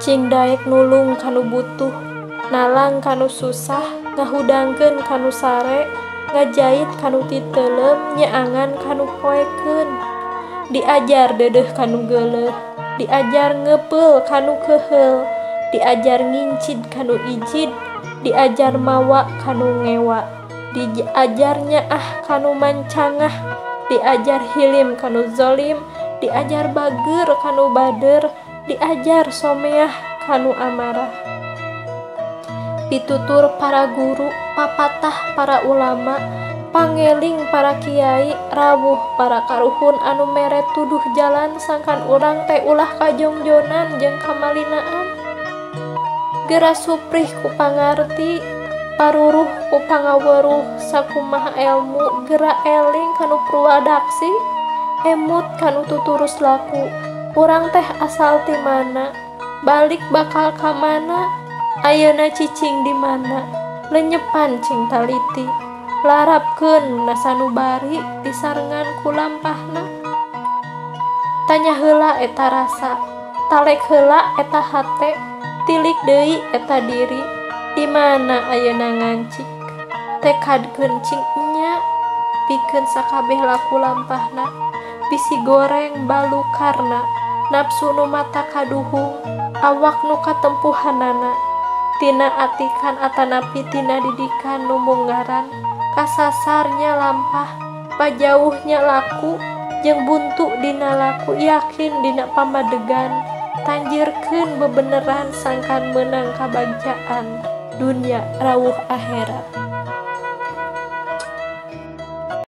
Cing daek nulung kanu butuh, nalang kanu susah, ngahudangkeun kanu sare, ngajait kanu titeulem, nyaangan kanu poekeun. Diajar deudeuh kanu geuleuh, diajar ngeupeul kanu keuheul, diajar ngincid kanu ijid, diajar mawa kanu ngewa, diajar nyaah kanu mancangah, diajar hilim kanu zolim, diajar bageur kanu bader, diajar someah kanu amarah. Pitutur para guru, papatah para ulama, pangeling para kiai, rawuh para karuhun anu mere tuduh jalan sangkan urang teh ulah kajongjonan jeung kamalinaan. Geura suprih ku pangarti, paruruh ku pangaweuruh, sakumaha elmu geura eling kanu pruwadaksi, emut kanu tuturus laku. Urang teh asal ti mana, balik bakal ka mana, ayeuna cicing di mana, lenyepan cing taliti, larapkeun na sanubari disarengan ku lampahna. Tanya heula eta rasa, talek heula eta hate, tilik deui eta diri, di mana ayeuna ngancik, tekadkeun cing nya, pikeun sakabeh laku lampahna, bisi goreng balukarna, nafsu nu mata kaduhung, awak nu katempuhanana, tina atikan atanapi tina didikan nu munggaran, kasasarnya lampah, pajauhnya laku, jeung buntu dina laku, yakin dina pamadegan, tanjirkeun bebeneran sangkan meunang kabagjaan, dunya rawuh akhirat.